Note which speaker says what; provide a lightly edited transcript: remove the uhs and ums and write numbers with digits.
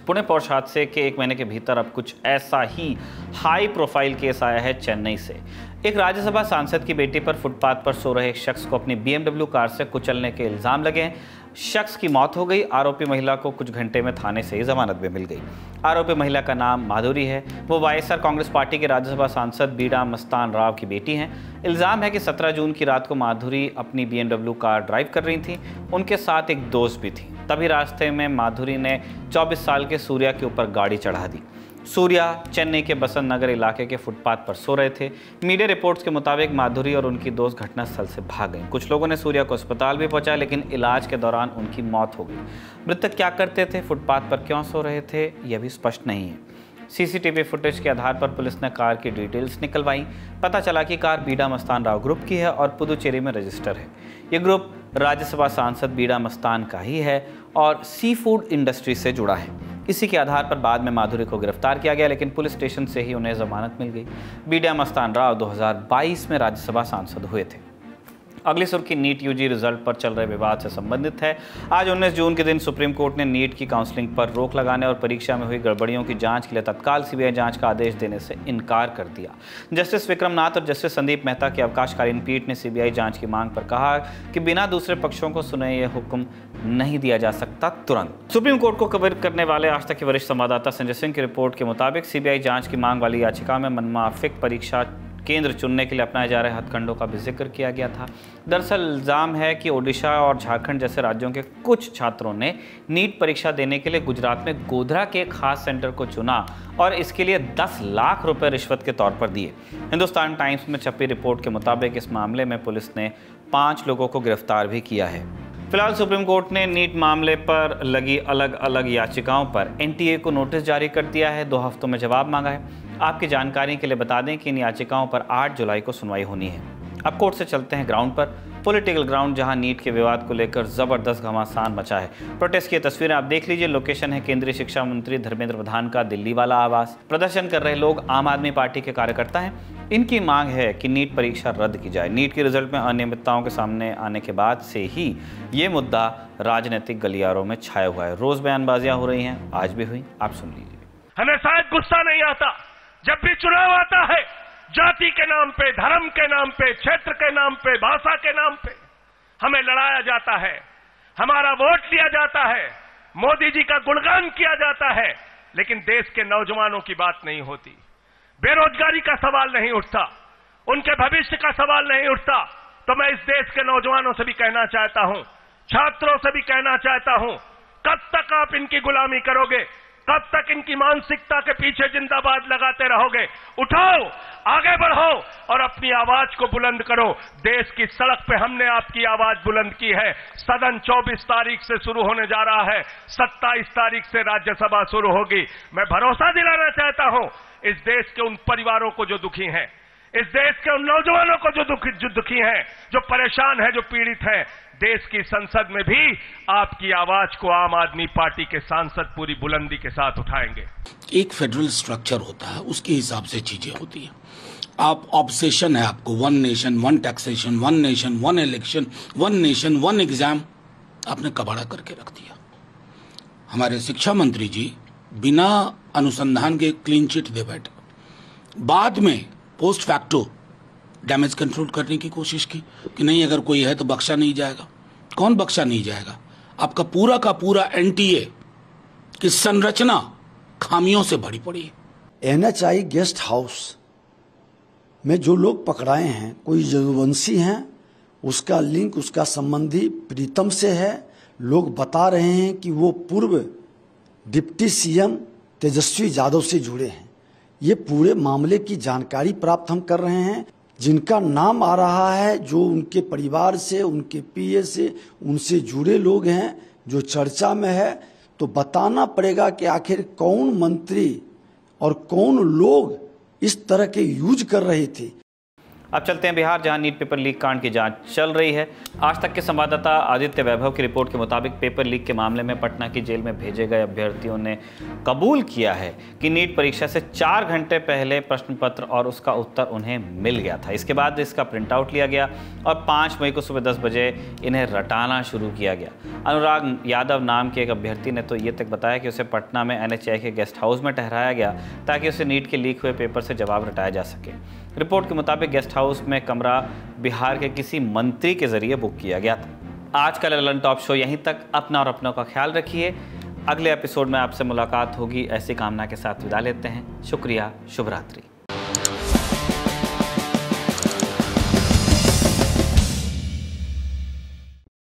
Speaker 1: Pune Porsche हादसे के 1 महीने के भीतर अब कुछ ऐसा ही हाई प्रोफाइल केस आया है चेन्नई से। एक राज्यसभा सांसद की बेटी पर फुटपाथ पर सो रहे एक शख्स को अपनी BMW कार से कुचलने के इल्जाम लगे हैं। शख्स की मौत हो गई। आरोपी महिला को कुछ घंटे में थाने से ही जमानत भी मिल गई। आरोपी महिला का नाम माधुरी है। वो वाईएसआर कांग्रेस पार्टी के राज्यसभा सांसद बीडा मस्तान राव की बेटी हैं। इल्जाम है कि 17 जून की रात को माधुरी अपनी BMW कार ड्राइव कर रही थी। उनके साथ एक दोस्त भी थी। तभी रास्ते में माधुरी ने 24 साल के सूर्या के ऊपर गाड़ी चढ़ा दी। सूर्या चेन्नई के बसंत नगर इलाके के फुटपाथ पर सो रहे थे। मीडिया रिपोर्ट्स के मुताबिक माधुरी और उनकी दोस्त घटनास्थल से भाग गईं। कुछ लोगों ने सूर्या को अस्पताल भी पहुंचाया, लेकिन इलाज के दौरान उनकी मौत हो गई। मृतक क्या करते थे, फुटपाथ पर क्यों सो रहे थे, यह भी स्पष्ट नहीं है। CCTV फुटेज के आधार पर पुलिस ने कार की डिटेल्स निकलवाई। पता चला कि कार बीडा मस्तान राव ग्रुप की है और पुदुचेरी में रजिस्टर है। ये ग्रुप राज्यसभा सांसद बीडा मस्तान का ही है और सी फूड इंडस्ट्री से जुड़ा है। इसी के आधार पर बाद में माधुरी को गिरफ्तार किया गया, लेकिन पुलिस स्टेशन से ही उन्हें जमानत मिल गई। बीडा मस्तान राव 2022 में राज्यसभा सांसद हुए थे। अगली सुर्खी नीट UG रिजल्ट पर चल रहे विवाद से संबंधित है। आज 19 जून के दिन सुप्रीम कोर्ट ने नीट की काउंसलिंग पर रोक लगाने और परीक्षा में हुई गड़बड़ियों की जांच के लिए तत्काल CBI जांच का आदेश देने से इनकार कर दिया। जस्टिस विक्रम नाथ और जस्टिस संदीप मेहता की अवकाशकालीन पीठ ने CBI जांच की मांग पर कहा कि बिना दूसरे पक्षों को सुने यह हुक्म नहीं दिया जा सकता तुरंत। सुप्रीम कोर्ट को कवर करने वाले आज तक के वरिष्ठ संवाददाता संजय सिंह की रिपोर्ट के मुताबिक CBI जांच की मांग वाली याचिका में मनमाफिक परीक्षा केंद्र चुनने के लिए अपनाए जा रहे हथकंडों का भी जिक्र किया गया था। दरअसल इल्जाम है कि ओडिशा और झारखंड जैसे राज्यों के कुछ छात्रों ने नीट परीक्षा देने के लिए गुजरात में गोधरा के एक खास सेंटर को चुना और इसके लिए 10 लाख रुपए रिश्वत के तौर पर दिए। हिंदुस्तान टाइम्स में छपी रिपोर्ट के मुताबिक इस मामले में पुलिस ने 5 लोगों को गिरफ्तार भी किया है। फिलहाल सुप्रीम कोर्ट ने नीट मामले पर लगी अलग अलग याचिकाओं पर NTA को नोटिस जारी कर दिया है। 2 हफ्तों में जवाब मांगा है। आपकी जानकारी के लिए बता दें कि इन याचिकाओं पर 8 जुलाई को सुनवाई होनी है। अब कोर्ट से चलते हैं ग्राउंड पर, पॉलिटिकल ग्राउंड, जहां नीट के विवाद को लेकर जबरदस्त घमासान मचा है। प्रोटेस्ट की तस्वीरें आप देख लीजिए। लोकेशन है केंद्रीय शिक्षा मंत्री धर्मेंद्र प्रधान का दिल्ली वाला आवास। प्रदर्शन कर रहे लोग आम आदमी पार्टी के कार्यकर्ता हैं। इनकी मांग है कि नीट परीक्षा रद्द की जाए। नीट के रिजल्ट में अनियमितताओं के सामने आने के बाद से ही ये मुद्दा राजनीतिक गलियारों में छाया हुआ है। रोज बयानबाजियां हो रही हैं, आज भी हुई, आप सुन लीजिए।
Speaker 2: हमें शायद गुस्सा नहीं आता, जब भी चुनाव आता है जाति के नाम पे, धर्म के नाम पे, क्षेत्र के नाम पे, भाषा के नाम पे हमें लड़ाया जाता है, हमारा वोट लिया जाता है, मोदी जी का गुणगान किया जाता है, लेकिन देश के नौजवानों की बात नहीं होती। बेरोजगारी का सवाल नहीं उठता, उनके भविष्य का सवाल नहीं उठता। तो मैं इस देश के नौजवानों से भी कहना चाहता हूं, छात्रों से भी कहना चाहता हूं, कब तक आप इनकी गुलामी करोगे? कब तक इनकी मानसिकता के पीछे जिंदाबाद लगाते रहोगे? उठाओ, आगे बढ़ो और अपनी आवाज को बुलंद करो। देश की सड़क पे हमने आपकी आवाज बुलंद की है। सदन 24 तारीख से शुरू होने जा रहा है, 27 तारीख से राज्यसभा शुरू होगी। मैं भरोसा दिलाना चाहता हूं इस देश के उन परिवारों को जो दुखी हैं, इस देश के उन नौजवानों को जो दुखी हैं, जो परेशान हैं, जो पीड़ित हैं, देश की संसद में भी आपकी आवाज को आम आदमी पार्टी के सांसद पूरी बुलंदी के साथ उठाएंगे।
Speaker 3: एक फेडरल स्ट्रक्चर होता है, उसके हिसाब से चीजें होती हैं। आप ऑब्सेशन है आपको, 1 nation 1 taxation, 1 nation 1 election, 1 nation 1 exam, आपने कबाड़ा करके रख दिया। हमारे शिक्षा मंत्री जी बिना अनुसंधान के क्लीन चिट दे बैठे, बाद में पोस्ट फैक्टो डैमेज कंट्रोल करने की कोशिश की कि नहीं, अगर कोई है तो बख्शा नहीं जाएगा। कौन बख्शा नहीं जाएगा? आपका पूरा का पूरा NTA की संरचना खामियों से भरी पड़ी है।
Speaker 4: NHI गेस्ट हाउस में जो लोग पकड़ाए हैं, कोई यदुवंशी हैं, उसका लिंक, उसका संबंधी प्रीतम से है। लोग बता रहे हैं कि वो पूर्व डिप्टी CM तेजस्वी यादव से जुड़े हैं। ये पूरे मामले की जानकारी प्राप्त हम कर रहे हैं। जिनका नाम आ रहा है, जो उनके परिवार से, उनके PA से, उनसे जुड़े लोग हैं, जो चर्चा में है, तो बताना पड़ेगा कि आखिर कौन मंत्री और कौन लोग इस तरह के यूज कर रहे थे।
Speaker 1: अब चलते हैं बिहार, जहां नीट पेपर लीक कांड की जांच चल रही है। आज तक के संवाददाता आदित्य वैभव की रिपोर्ट के मुताबिक पेपर लीक के मामले में पटना की जेल में भेजे गए अभ्यर्थियों ने कबूल किया है कि नीट परीक्षा से 4 घंटे पहले प्रश्न पत्र और उसका उत्तर उन्हें मिल गया था। इसके बाद इसका प्रिंट आउट लिया गया और 5 मई को सुबह 10 बजे इन्हें रटाना शुरू किया गया। अनुराग यादव नाम के एक अभ्यर्थी ने तो ये तक बताया कि उसे पटना में NHAI के गेस्ट हाउस में ठहराया गया ताकि उसे नीट के लीक हुए पेपर से जवाब रटाया जा सके। रिपोर्ट के मुताबिक गेस्ट हाउस में कमरा बिहार के किसी मंत्री के जरिए बुक किया गया था। आज का ललन टॉप शो यहीं तक। अपना और अपनों का ख्याल रखिए। अगले एपिसोड में आपसे मुलाकात होगी, ऐसी कामना के साथ विदा लेते हैं। शुक्रिया, शुभ रात्रि।